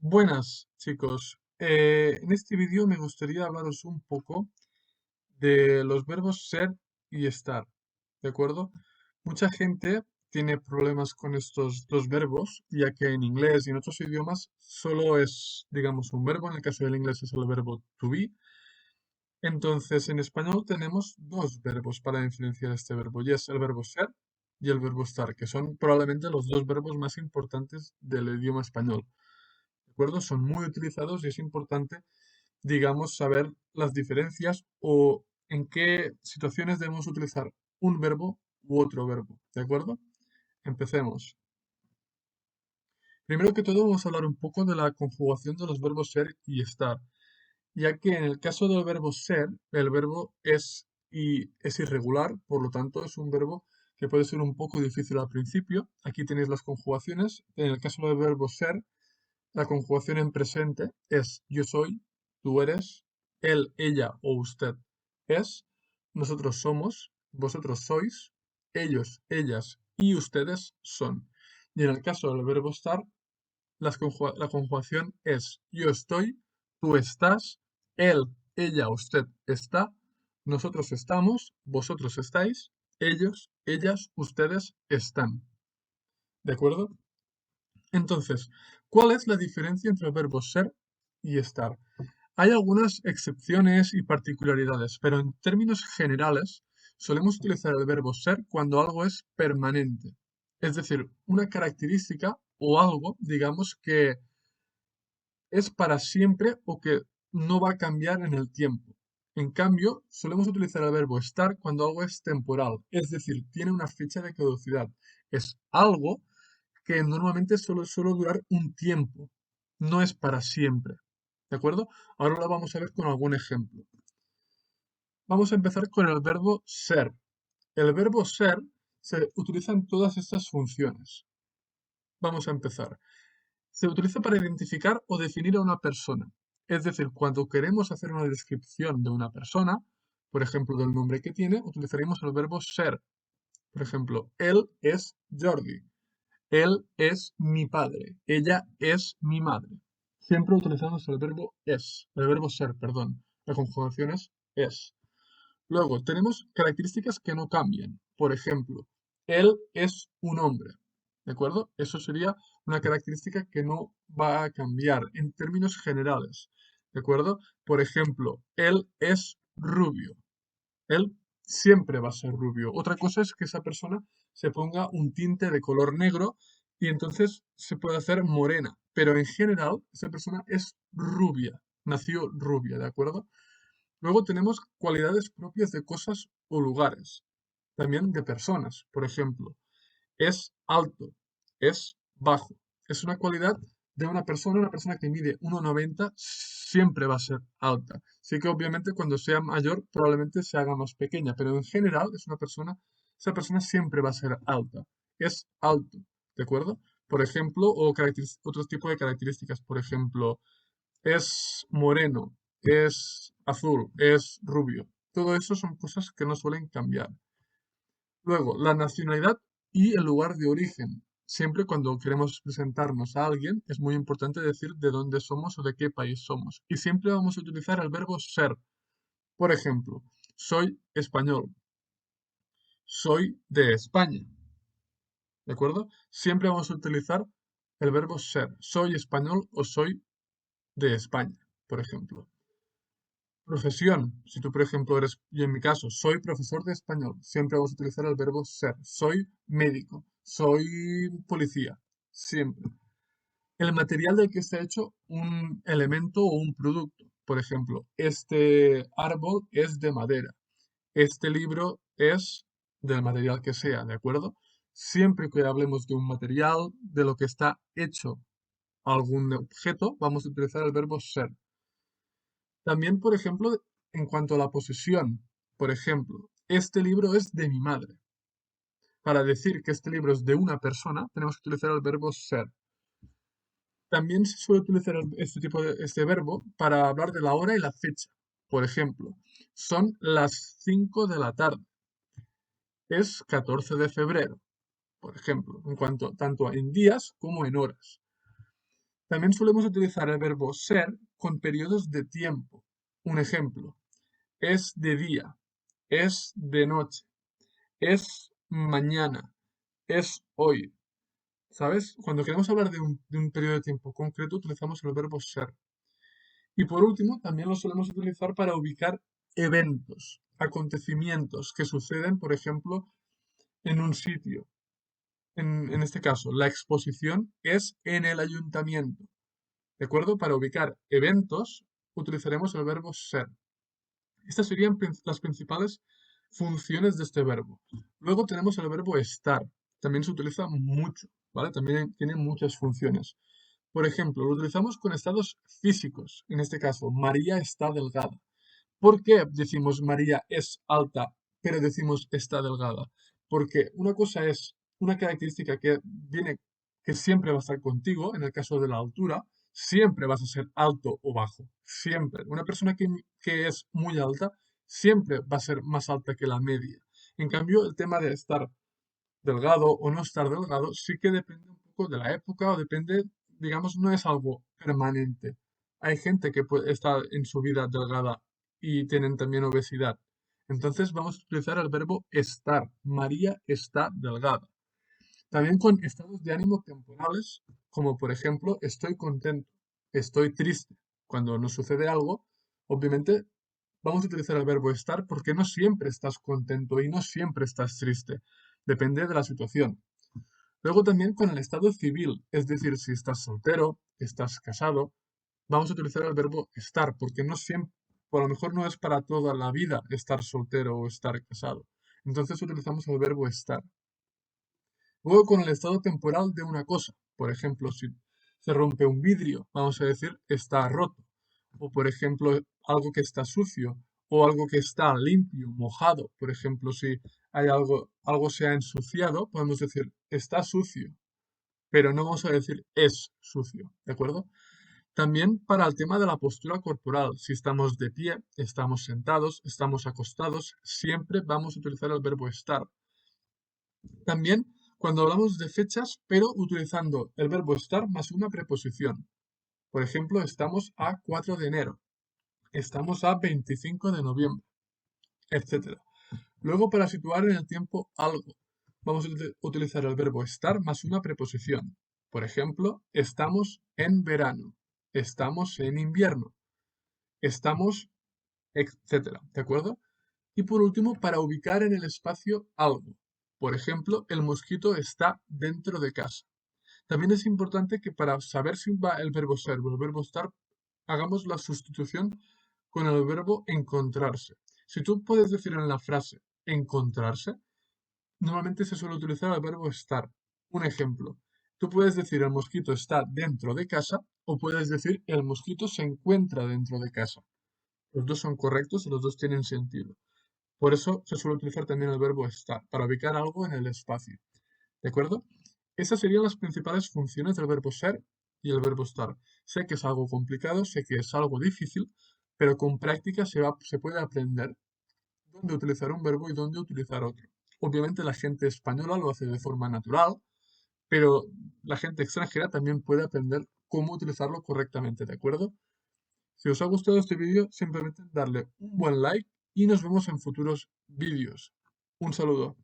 Buenas, chicos. En este vídeo me gustaría hablaros un poco de los verbos ser y estar, ¿de acuerdo? Mucha gente tiene problemas con estos dos verbos, ya que en inglés y en otros idiomas solo es, digamos, un verbo. En el caso del inglés es el verbo to be. Entonces, en español tenemos dos verbos para diferenciar este verbo, y es el verbo ser y el verbo estar, que son probablemente los dos verbos más importantes del idioma español. ¿De acuerdo? Son muy utilizados y es importante, digamos, saber las diferencias o en qué situaciones debemos utilizar un verbo u otro verbo. ¿De acuerdo? Empecemos. Primero que todo, vamos a hablar un poco de la conjugación de los verbos ser y estar, ya que en el caso del verbo ser, el verbo es irregular, por lo tanto es un verbo que puede ser un poco difícil al principio. Aquí tenéis las conjugaciones. En el caso del verbo ser, la conjugación en presente es yo soy, tú eres, él, ella o usted es, nosotros somos, vosotros sois, ellos, ellas y ustedes son. Y en el caso del verbo estar, la conjugación es yo estoy, tú estás, él, ella, usted está, nosotros estamos, vosotros estáis, ellos, ellas, ustedes están. ¿De acuerdo? Entonces, ¿cuál es la diferencia entre el verbo ser y estar? Hay algunas excepciones y particularidades, pero en términos generales solemos utilizar el verbo ser cuando algo es permanente. Es decir, una característica o algo, digamos, que es para siempre o que no va a cambiar en el tiempo. En cambio, solemos utilizar el verbo estar cuando algo es temporal, es decir, tiene una fecha de caducidad. Es algo que normalmente solo suele durar un tiempo, no es para siempre. ¿De acuerdo? Ahora lo vamos a ver con algún ejemplo. Vamos a empezar con el verbo ser. El verbo ser se utiliza en todas estas funciones. Vamos a empezar. Se utiliza para identificar o definir a una persona. Es decir, cuando queremos hacer una descripción de una persona, por ejemplo, del nombre que tiene, utilizaremos el verbo ser. Por ejemplo, él es Jordi. Él es mi padre. Ella es mi madre. Siempre utilizamos el verbo ser, perdón. La conjugación es. Luego, tenemos características que no cambian. Por ejemplo, él es un hombre. ¿De acuerdo? Eso sería una característica que no va a cambiar en términos generales. ¿De acuerdo? Por ejemplo, él es rubio. Él siempre va a ser rubio. Otra cosa es que esa persona se ponga un tinte de color negro y entonces se puede hacer morena. Pero en general, esa persona es rubia. Nació rubia, ¿de acuerdo? Luego tenemos cualidades propias de cosas o lugares. También de personas. Por ejemplo, es alto, es bajo. Es una cualidad de una persona que mide 1,90 siempre va a ser alta. Sí que obviamente cuando sea mayor probablemente se haga más pequeña, pero en general esa persona siempre va a ser alta. Es alto, ¿de acuerdo? Por ejemplo, o otro tipo de características, por ejemplo, es moreno, es azul, es rubio. Todo eso son cosas que no suelen cambiar. Luego, la nacionalidad y el lugar de origen. Siempre cuando queremos presentarnos a alguien, es muy importante decir de dónde somos o de qué país somos. Y siempre vamos a utilizar el verbo ser. Por ejemplo, soy español, soy de España. ¿De acuerdo? Siempre vamos a utilizar el verbo ser. Soy español o soy de España, por ejemplo. Profesión. Si tú, por ejemplo, eres, y en mi caso, soy profesor de español, siempre vamos a utilizar el verbo ser. Soy médico, soy policía, siempre. El material del que está hecho un elemento o un producto. Por ejemplo, este árbol es de madera. Este libro es del material que sea, ¿de acuerdo? Siempre que hablemos de un material, de lo que está hecho algún objeto, vamos a utilizar el verbo ser. También, por ejemplo, en cuanto a la posesión, por ejemplo, este libro es de mi madre. Para decir que este libro es de una persona, tenemos que utilizar el verbo ser. También se suele utilizar este verbo para hablar de la hora y la fecha. Por ejemplo, son las 5 de la tarde. Es 14 de febrero, por ejemplo, en cuanto tanto en días como en horas. También solemos utilizar el verbo ser con periodos de tiempo. Un ejemplo, es de día, es de noche, es mañana, es hoy. ¿Sabes? Cuando queremos hablar de un periodo de tiempo concreto, utilizamos el verbo ser. Y por último, también lo solemos utilizar para ubicar eventos, acontecimientos que suceden, por ejemplo, en un sitio. En este caso, la exposición es en el ayuntamiento. ¿De acuerdo? Para ubicar eventos, utilizaremos el verbo ser. Estas serían las principales funciones de este verbo. Luego tenemos el verbo estar. También se utiliza mucho, ¿vale? También tiene muchas funciones. Por ejemplo, lo utilizamos con estados físicos. En este caso, María está delgada. ¿Por qué decimos María es alta, pero decimos está delgada? Porque una cosa es una característica que viene, que siempre va a estar contigo, en el caso de la altura, siempre vas a ser alto o bajo, siempre. Una persona que es muy alta siempre va a ser más alta que la media. En cambio, el tema de estar delgado o no estar delgado sí que depende un poco de la época o depende, digamos, no es algo permanente. Hay gente que puede estar en su vida delgada y tienen también obesidad. Entonces vamos a utilizar el verbo estar. María está delgada. También con estados de ánimo temporales, como por ejemplo, estoy contento, estoy triste. Cuando nos sucede algo, obviamente vamos a utilizar el verbo estar porque no siempre estás contento y no siempre estás triste. Depende de la situación. Luego también con el estado civil, es decir, si estás soltero, estás casado, vamos a utilizar el verbo estar porque no siempre, por lo mejor no es para toda la vida estar soltero o estar casado. Entonces utilizamos el verbo estar. Luego con el estado temporal de una cosa. Por ejemplo, si se rompe un vidrio, vamos a decir está roto. O por ejemplo, algo que está sucio o algo que está limpio, mojado. Por ejemplo, si hay algo se ha ensuciado, podemos decir está sucio, pero no vamos a decir es sucio, ¿de acuerdo? También para el tema de la postura corporal, si estamos de pie, estamos sentados, estamos acostados, siempre vamos a utilizar el verbo estar. También cuando hablamos de fechas, pero utilizando el verbo estar más una preposición. Por ejemplo, estamos a 4 de enero, estamos a 25 de noviembre, etcétera. Luego, para situar en el tiempo algo, vamos a utilizar el verbo estar más una preposición. Por ejemplo, estamos en verano, estamos en invierno, estamos, etcétera. ¿De acuerdo? Y por último, para ubicar en el espacio algo. Por ejemplo, el mosquito está dentro de casa. También es importante que para saber si va el verbo ser o el verbo estar, hagamos la sustitución con el verbo encontrarse. Si tú puedes decir en la frase encontrarse, normalmente se suele utilizar el verbo estar. Un ejemplo, tú puedes decir el mosquito está dentro de casa o puedes decir el mosquito se encuentra dentro de casa. Los dos son correctos y los dos tienen sentido. Por eso se suele utilizar también el verbo estar, para ubicar algo en el espacio. ¿De acuerdo? Esas serían las principales funciones del verbo ser y el verbo estar. Sé que es algo complicado, sé que es algo difícil, pero con práctica se puede aprender dónde utilizar un verbo y dónde utilizar otro. Obviamente la gente española lo hace de forma natural, pero la gente extranjera también puede aprender cómo utilizarlo correctamente, ¿de acuerdo? Si os ha gustado este vídeo, simplemente darle un buen like y nos vemos en futuros vídeos. Un saludo.